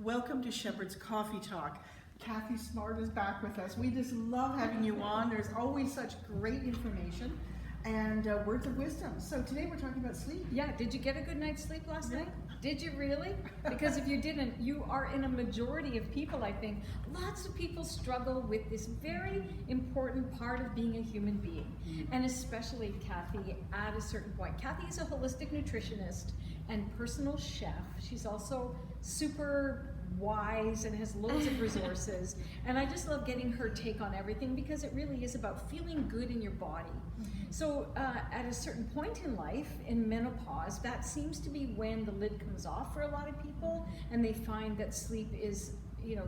Welcome to Shepherd's Coffee Talk. Kathy Smart is back with us. We just love having you on. There's always such great information and words of wisdom. So today we're talking about sleep. Yeah, did you get a good night's sleep last night? Did you really? Because if you didn't, you are in a majority of people, I think. Lots of people struggle with this very important part of being a human being. And especially Kathy at a certain point. Kathy is a holistic nutritionist and personal chef. She's also super wise and has loads of resources. And I just love getting her take on everything because it really is about feeling good in your body. So at a certain point in life, in menopause, that seems to be when the lid comes off for a lot of people and they find that sleep is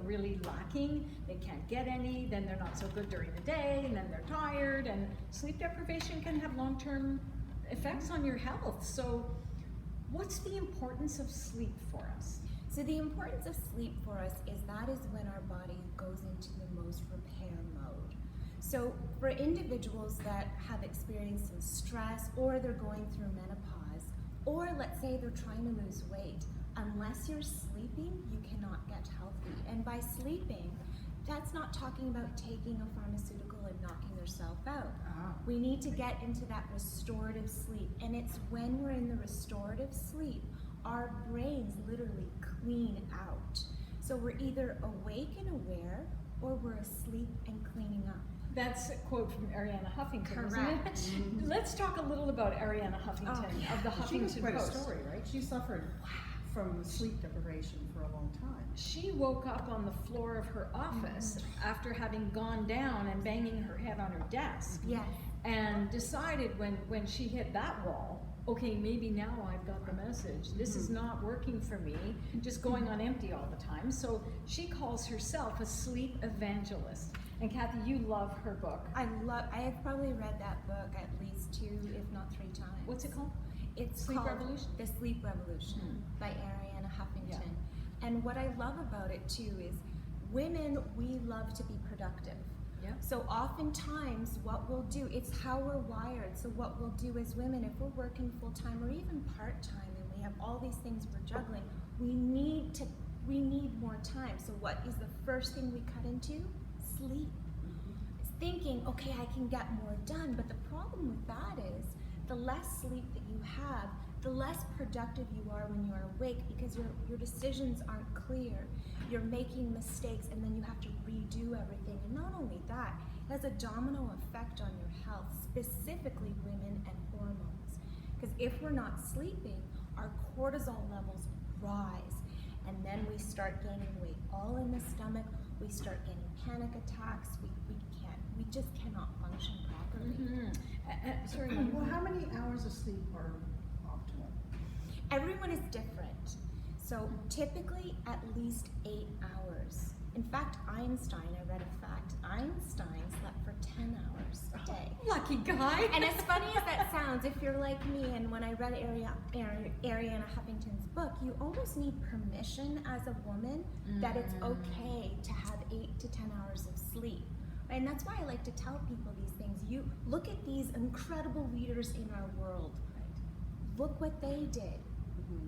really lacking. They can't get any, then they're not so good during the day, and then they're tired, and sleep deprivation can have long-term effects on your health. So what's the importance of sleep for us? So the importance of sleep for us is that is when our body goes into the most repair mode. So for individuals that have experienced some stress or they're going through menopause, or let's say they're trying to lose weight, unless you're sleeping, you cannot get healthy. And by sleeping, that's not talking about taking a pharmaceutical and knocking yourself out. We need to get into that restorative sleep. And it's when we're in the restorative sleep, our brains literally clean out. So we're either awake and aware, or we're asleep and cleaning up. That's a quote from Arianna Huffington, Correct. isn't it? Let's talk a little about Arianna Huffington of the She has Huffington quite Post. a story, right? She suffered from sleep deprivation for a long time. She woke up on the floor of her office after having gone down and banging her head on her desk. Yes. And decided when she hit that wall, okay, maybe now I've got the message. This is not working for me, just going on empty all the time. So she calls herself a sleep evangelist. And Kathy, you love her book. I have probably read that book at least 2, if not 3 times. What's it called? It's Sleep called Revolution? The Sleep Revolution by Arianna Huffington. Yeah. And what I love about it too is women, we love to be productive. Yeah. So oftentimes what we'll do, it's how we're wired. So what we'll do as women, if we're working full time or even part time and we have all these things we're juggling, we need more time. So what is the first thing we cut into? Sleep. It's thinking, okay, I can get more done. But the problem with that is the less sleep that you have, the less productive you are when you are awake because your decisions aren't clear. You're making mistakes and then you have to redo everything. And not only that, it has a domino effect on your health, specifically women and hormones. Because if we're not sleeping, our cortisol levels rise. And then we start gaining weight all in the stomach. We start getting panic attacks. We just cannot function properly. Sorry. Well, how many hours of sleep are optimal? Everyone is different. So typically at least 8 hours. In fact, Einstein, I read a fact, Einstein slept for 10 hours a day. Lucky guy. And as funny as that sounds, if you're like me, and when I read Arianna Huffington's book, you almost need permission as a woman that it's okay to have 8 to 10 hours of sleep. And that's why I like to tell people these things. You look at these incredible leaders in our world. Look what they did.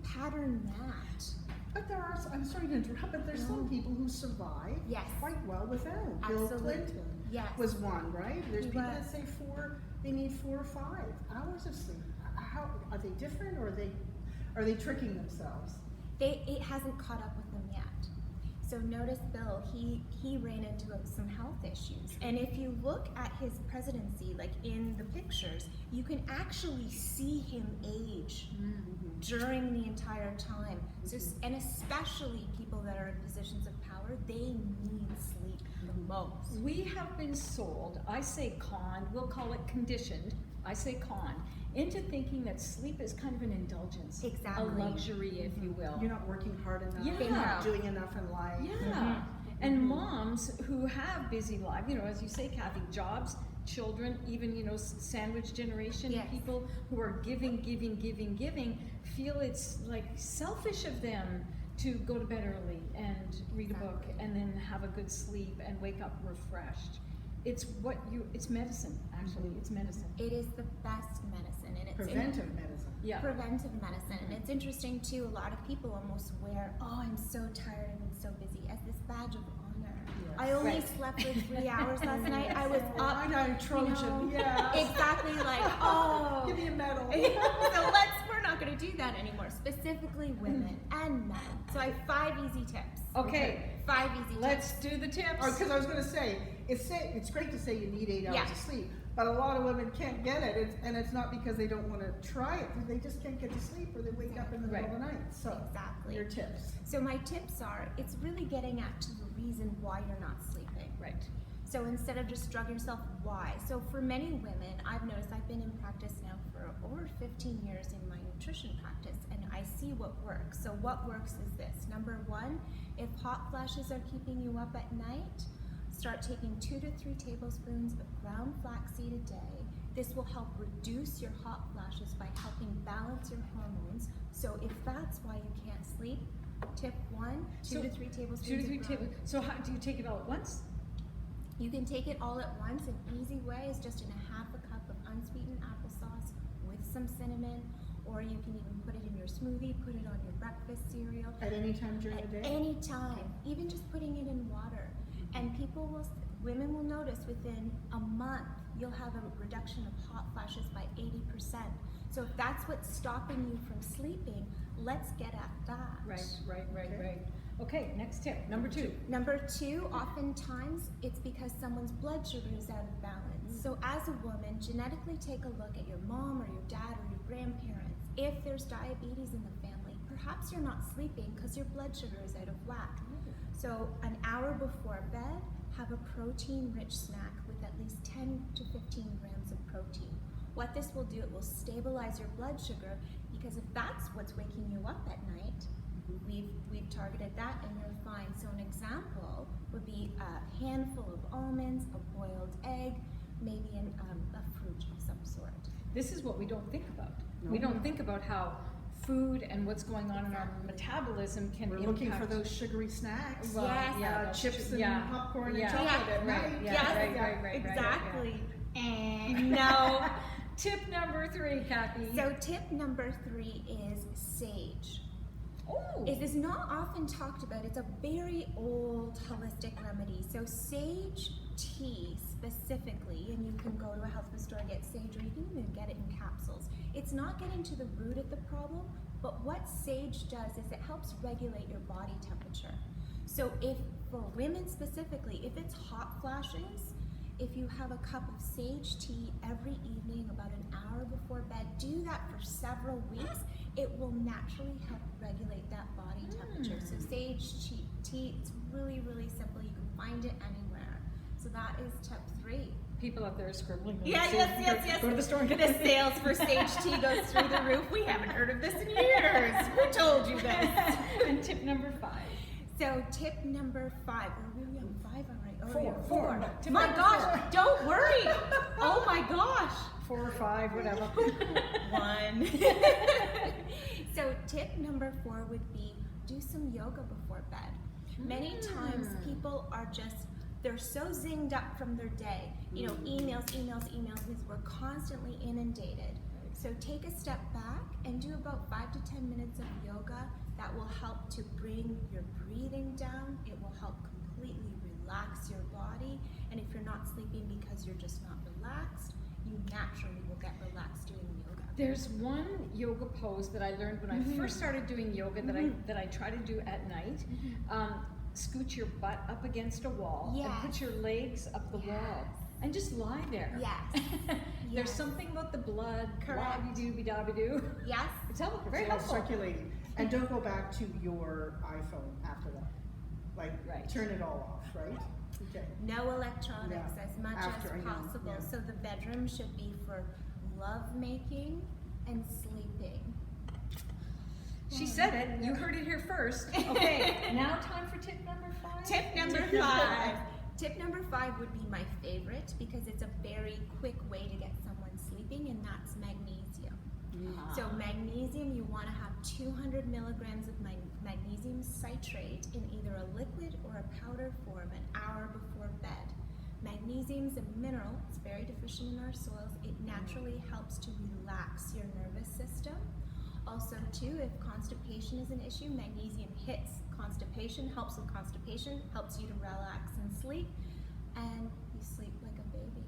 Pattern that. But there are, I'm sorry to interrupt, but there's some people who survive quite well without. Bill Clinton was one, right? There's people that say they need 4 or 5 hours of sleep. How are they different, or are they tricking themselves? It hasn't caught up with them yet. So notice Bill, he ran into some health issues. And if you look at his presidency, like in the pictures, you can actually see him age during the entire time. So, and especially people that are in positions of power, they need sleep the most. We have been sold, I say conned, we'll call it conditioned, I say conned, into thinking that sleep is kind of an indulgence. Exactly. A luxury, if you will. You're not working hard enough. Yeah. You're not doing enough in life. Yeah. And moms who have busy lives, as you say, Kathy, jobs, children, even, sandwich generation, people who are giving, feel it's like selfish of them to go to bed early and read a book and then have a good sleep and wake up refreshed. it's medicine, actually. It's medicine. It is the best medicine, and it's preventive medicine. Yeah. Preventive medicine. And it's interesting too, a lot of people almost wear, oh, I'm so tired, I've been so busy, as this badge of honor. Yes. I only slept for 3 hours last night. I was up. I know, Trojan. Yeah. Exactly, like, oh. Give me a medal. So we're not going to do that anymore, specifically women and men. So I have 5 easy tips. Okay. 5 easy tips. Let's do the tips. Because I was going to say, it's great to say you need 8 hours of sleep, but a lot of women can't get it, and it's not because they don't want to try it, they just can't get to sleep, or they wake up in the middle of the night. So exactly. Your tips. So my tips are, it's really getting at to the reason why you're not sleeping. Right. So instead of just drugging yourself, why? So for many women, I've noticed, I've been in practice now for over 15 years in my nutrition practice, and I see what works. So what works is this. Number 1, if hot flashes are keeping you up at night, start taking 2 to 3 tablespoons of ground flaxseed a day. This will help reduce your hot flashes by helping balance your hormones. So if that's why you can't sleep, tip 1, 2 to 3 tablespoons 2 to 3 of ground. tablespoons. So how do you take it all at once? You can take it all at once. An easy way is just in a half a cup of unsweetened applesauce with some cinnamon, or you can even put it in your smoothie, put it on your breakfast cereal. At any time during the day? At any time, even just putting it in water. And women will notice within a month, you'll have a reduction of hot flashes by 80%. So if that's what's stopping you from sleeping, let's get at that. Right. Okay, next tip, number 2. Number 2, oftentimes it's because someone's blood sugar is out of balance. So as a woman, genetically take a look at your mom or your dad or your grandparents. If there's diabetes in the family, perhaps you're not sleeping because your blood sugar is out of whack. So an hour before bed, have a protein-rich snack with at least 10 to 15 grams of protein. What this will do, it will stabilize your blood sugar, because if that's what's waking you up at night, we've targeted that and you're fine. So an example would be a handful of almonds, a boiled egg, maybe a fruit of some sort. This is what we don't think about. No. We don't think about how food and what's going on in our metabolism can impact. We're looking for those sugary snacks. Well, Yes. Chips and popcorn and Yeah. chocolate at night. Right. Exactly. No. Tip number 3, Kathy. So tip number 3 is sage. Oh. It is not often talked about. It's a very old holistic remedy. So sage tea specifically, and you can go to a health food store and get sage, or you can even get it in capsules. It's not getting to the root of the problem, but what sage does is it helps regulate your body temperature. So if, for women specifically, if it's hot flashes, if you have a cup of sage tea every evening about an hour before bed, do that for several weeks, it will naturally help regulate that body temperature. So sage tea, it's really, really simple. You can find it anywhere. So that is tip 3. People out there are scribbling. Yes. Go to the store and get the sales for sage tea goes through the roof. We haven't heard of this in years. Who told you this? And tip number 5. So tip number 5. We're really on 5 already. 4. Tip My number gosh, 4. don't worry. Oh my gosh. 4 or 5, whatever. 1. So tip number 4 would be do some yoga before bed. Many times people are they're so zinged up from their day. You know, emails, because we're constantly inundated. So take a step back and do about 5 to 10 minutes of yoga. That will help to bring your breathing down. It will help completely relax your body. And if you're not sleeping because you're just not relaxed, you naturally will get relaxed doing yoga. There's one yoga pose that I learned when I first started doing yoga that I try to do at night. Scoot your butt up against a wall and put your legs up the wall and just lie there. Yes. There's something about the blood. Correct. Wabby-dooby-dabby-doo. Yes. It's helpful. Very It's all helpful. circulating. And don't go back to your iPhone after that. Like, turn it all off, right? Okay. No electronics as much After, as possible. So the bedroom should be for love making and sleeping. She said it. You heard it here first. Okay, now time for tip number 5. Tip number 5. Tip number 5 would be my favorite because it's a very quick way to get someone sleeping, and that's magnesium. So magnesium, you want to have 200 milligrams of magnesium citrate in either a liquid or a powder form an hour before bed. Magnesium's a mineral, it's very deficient in our soils. It naturally helps to relax your nervous system. Also too, if constipation is an issue, magnesium hits constipation, helps with constipation, helps you to relax and sleep, and you sleep like a baby.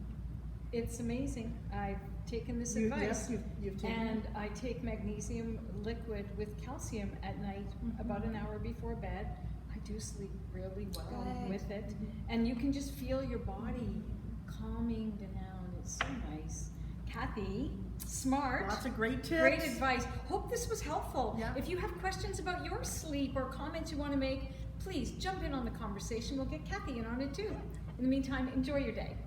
It's amazing. I've taken this advice, yes, you've taken and I take magnesium liquid with calcium at night, about an hour before bed. I do sleep really well with it, and you can just feel your body calming down. It's so nice. Kathy, smart. Lots of great tips. Great advice. Hope this was helpful. Yeah. If you have questions about your sleep or comments you want to make, please jump in on the conversation. We'll get Kathy in on it too. In the meantime, enjoy your day.